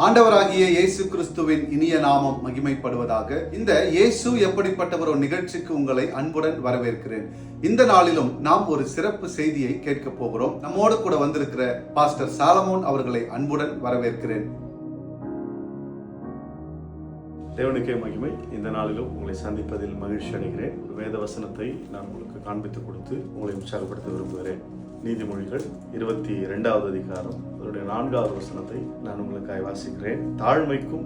ஆண்டவராகிய இயேசு கிறிஸ்துவின் இனிய நாமம் மகிமைப்படுவதாக. இந்த இயேசு எப்படிப்பட்டவர் ஒரு நிகழ்ச்சிக்கு உங்களை அன்புடன் வரவேற்கிறேன். இந்த நாளிலும் நாம் ஒரு சிறப்பு செய்தியை கேட்க போகிறோம். நம்மோடு கூட வந்திருக்கிற பாஸ்டர் சாலமோன் அவர்களை அன்புடன் வரவேற்கிறேன். தேவனுக்கே மகிமை. இந்த நாளிலும் உங்களை சந்திப்பதில் மகிழ்ச்சி அடைகிறேன். ஒரு வேத வசனத்தை நான் உங்களுக்கு காண்பித்துக் கொடுத்து உங்களை உற்சாகப்படுத்த விரும்புகிறேன். நீதிமொழிகள் 22வது அதிகாரம் அதனுடைய 4வது வசனத்தை நான் உங்களுக்காக வாசிக்கிறேன். தாழ்மைக்கும்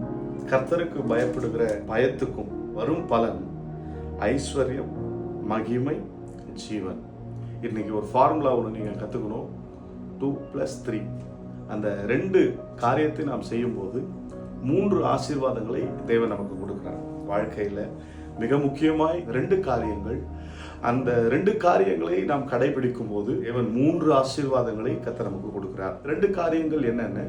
கர்த்தருக்கு பயப்படுகிற பயத்துக்கும் வரும் பலன் ஐஸ்வர்யம், மகிமை, ஜீவன். இன்னைக்கு ஒரு ஃபார்முலா ஒன்று நீங்கள் கற்றுக்கணும். 2+3. அந்த 2 காரியத்தை நாம் செய்யும்போது 3 ஆசீர்வாதங்களை தேவன் நமக்கு கொடுக்கிறார். வாழ்க்கையில் மிக முக்கியமாய் 2 காரியங்கள். அந்த 2 காரியங்களை நாம் கடைபிடிக்கும் போது தேவன் 3 ஆசீர்வாதங்களை கர்த்தர் நமக்கு கொடுக்கிறார். 2 காரியங்கள் என்னென்ன?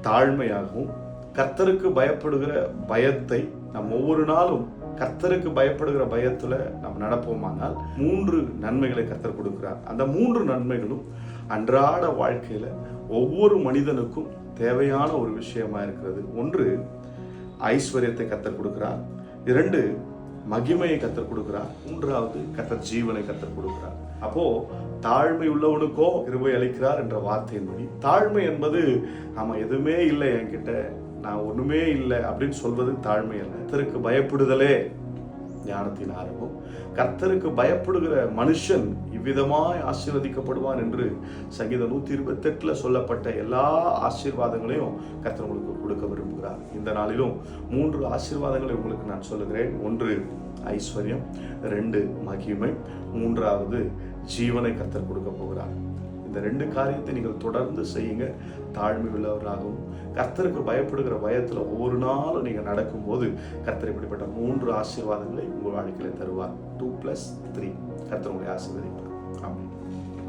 தாழ்மையாகவும் கர்த்தருக்கு பயப்படுகிற பயத்தை நாம் ஒவ்வொரு நாளும் கர்த்தருக்கு பயப்படுகிற பயத்துல நாம் நடப்போமானால் 3 நன்மைகளை கர்த்தர் கொடுக்கிறார். அந்த 3 நன்மைகளும் அன்றாட வாழ்க்கையில ஒவ்வொரு மனிதனுக்கும் தேவையான ஒரு விஷயமா இருக்கிறது. 1, ஐஸ்வர்யத்தை கர்த்தர் கொடுக்கிறார். 2, மகிமையை கர்த்தர் கொடுக்கிறார். 3வது, கர்த்தர் ஜீவனை கர்த்தர் கொடுக்கிறார். அப்போ தாழ்மை உள்ளவனுக்கோ கிருபை அளிக்கிறார் என்ற வார்த்தையின்படி தாழ்மை என்பது ஆமா எதுவுமே இல்லை என்கிட்ட, நான் ஒண்ணுமே இல்லை அப்படின்னு சொல்வது தாழ்மை அல்ல. கர்த்தருக்கு பயப்படுதலே ஞானத்தின் ஆரம்பம். கர்த்தருக்கு பயப்படுகிற மனுஷன் இவ்விதமாய் ஆசீர்வதிக்கப்படுவான் என்று சங்கீதம் 128 சொல்லப்பட்ட எல்லா ஆசீர்வாதங்களையும் கர்த்தர் உங்களுக்கு கொடுக்க விரும்புகிறார். இந்த நாளிலும் 3 ஆசீர்வாதங்களை உங்களுக்கு நான் சொல்லுகிறேன். 1, ஐஸ்வர்யம். 2, மகிமை. 3வது, ஜீவனை கர்த்தர் கொடுக்க போகிறார். இந்த 2 காரியத்தை நீங்கள் தொடர்ந்து செய்யுங்க. தாழ்மை உள்ளவராகவும் கர்த்தருக்கு பயப்படுகிற பயத்துல ஒவ்வொரு நாளும் நீங்க நடக்கும்போது கர்த்தர் இப்படிப்பட்ட 3 ஆசீர்வாதங்களை உங்கள் வாழ்க்கையில தருவார். 2+3. கர்த்தர் உங்களை ஆசீர்வதிப்பார். ஆமென்.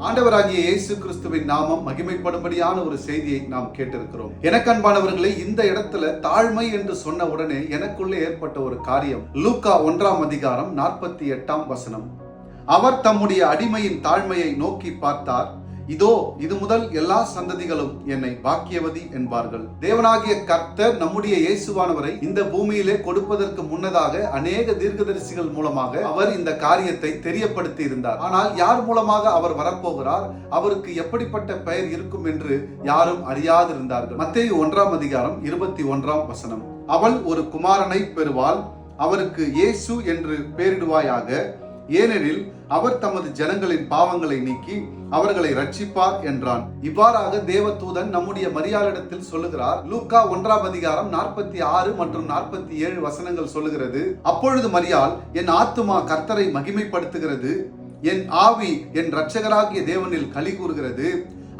ஆண்டவராகிய இயேசு கிறிஸ்துவின் நாமம் மகிமைப்படும்படியான ஒரு செய்தியை நாம் கேட்டிருக்கிறோம். எனக்கு அன்பானவர்களே, இந்த இடத்துல தாழ்மை என்று சொன்ன உடனே எனக்குள்ளே ஏற்பட்ட ஒரு காரியம். லூக்கா 1ஆம் அதிகாரம் 48ஆம் வசனம். அவர் தம்முடைய அடிமையின் தாழ்மையை நோக்கி பார்த்தார். இதோ, இது முதல் எல்லா சந்ததிகளும் என்னை பாக்கியவதி என்பார்கள். தேவனாகிய கர்த்தர் நம்முடைய இயேசுவானவரை இந்த பூமியிலே கொடுப்பதற்கு முன்னதாக அநேக தீர்க்கதரிசிகள் மூலமாக அவர் இந்த காரியத்தை தெரியப்படுத்தி இருந்தார். ஆனால் யார் மூலமாக அவர் வரப்போகிறார், அவருக்கு எப்படிப்பட்ட பெயர் இருக்கும் என்று யாரும் அறியாதிருந்தார்கள். மத்தேயு 1ஆம் அதிகாரம் 21ஆம் வசனம். அவள் ஒரு குமாரனை பெறுவாள், அவருக்கு இயேசு என்று பெயரிடுவாயாக, ஏனெனில் அவர் தமது ஜனங்களின் பாவங்களை நீக்கி அவர்களை ரட்சிப்பார் என்றான். இவ்வாறாக தேவதூதன் நம்முடைய மரியாளிடத்தில் சொல்லுகிறார். லூக்கா 1ஆம் அதிகாரம் 46 மற்றும் 47 வசனங்கள் சொல்லுகிறது. அப்பொழுது மரியாள், என் ஆத்துமா கர்த்தரை மகிமைப்படுத்துகிறது, என் ஆவி என் இரட்சகராகிய தேவனில் களி கூறுகிறது,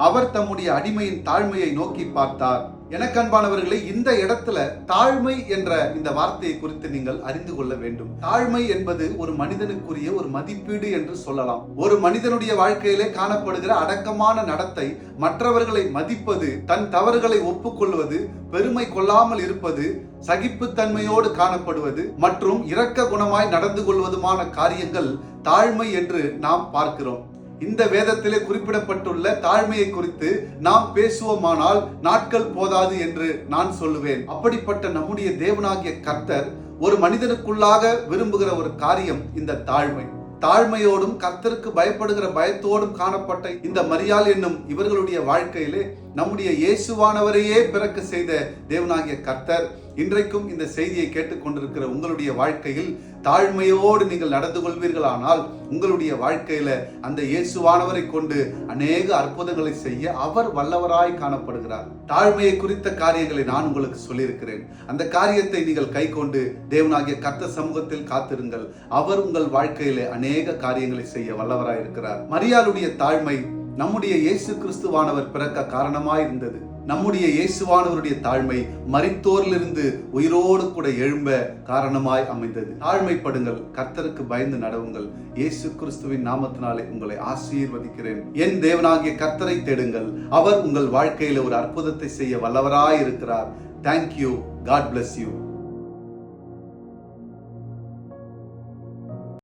அவர் தம்முடைய அடிமையின் தாழ்மையை நோக்கி பார்த்தார். எனக்கு அன்பானவர்களே, இந்த இடத்துல தாழ்மை என்ற இந்த வார்த்தையை குறித்து நீங்கள் அறிந்து கொள்ள வேண்டும். தாழ்மை என்பது ஒரு மனிதனுக்குரிய ஒரு மதிப்பீடு என்று சொல்லலாம். ஒரு மனிதனுடைய வாழ்க்கையிலே காணப்படுகிற அடக்கமான நடத்தை, மற்றவர்களை மதிப்பது, தன் தவறுகளை ஒப்புக்கொள்வது, பெருமை கொள்ளாமல் இருப்பது, சகிப்புத்தன்மையோடு காணப்படுவது மற்றும் இரக்க குணமாய் நடந்து கொள்வதுமான காரியங்கள் தாழ்மை என்று நாம் பார்க்கிறோம். இந்த வேதத்திலே குறிப்பிடப்பட்டுள்ள தாழ்மையை குறித்து நாம் பேசுவோமானால் நாட்கள் போதாது என்று நான் சொல்லுவேன். அப்படிப்பட்ட நம்முடைய தேவனாகிய கர்த்தர் ஒரு மனிதனுக்குள்ளாக விரும்புகிற ஒரு காரியம் இந்த தாழ்மை. தாழ்மையோடும் கர்த்தருக்கு பயப்படுகிற பயத்தோடும் காணப்பட்ட இந்த மரியாள் என்னும் இவர்களுடைய வாழ்க்கையிலே நம்முடைய இயேசுவானவரையே பிறக்க செய்த தேவனாகிய கர்த்தர் இன்றைக்கும் இந்த செய்தியை கேட்டுக்கொண்டிருக்கிற உங்களுடைய வாழ்க்கையில் தாழ்மையோடு நீங்கள் நடந்து கொள்வீர்களானால் உங்களுடைய வாழ்க்கையில அந்த இயேசுவானவரை கொண்டு அநேக அற்புதங்களை செய்ய அவர் வல்லவராய் காணப்படுகிறார். தாழ்மையை குறித்த காரியங்களை நான் உங்களுக்கு சொல்லியிருக்கிறேன். அந்த காரியத்தை நீங்கள் கை கொண்டு தேவனாகிய கர்த்தர் சமூகத்தில் காத்திருங்கள். அவர் உங்கள் வாழ்க்கையில அநேக காரியங்களை செய்ய வல்லவராய் இருக்கிறார். மரியாளுடைய தாழ்மை நம்முடைய இயேசு கிறிஸ்துவானவர் பிறக்க காரணமாய் இருந்தது. நம்முடைய இயேசுவானவருடைய தாழ்மை மரித்தோரிலிருந்து உயிரோடு கூட எழும்ப காரணமாய் அமைந்தது. தாழ்மைப்படுங்கள், கர்த்தருக்கு பயந்து நடவுங்கள். இயேசு கிறிஸ்துவின் நாமத்தினாலே உங்களை ஆசீர்வதிக்கிறேன். என் தேவனாகிய கர்த்தரை தேடுங்கள். அவர் உங்கள் வாழ்க்கையில ஒரு அற்புதத்தை செய்ய வல்லவராய் இருக்கிறார். தேங்க்யூ. God bless you.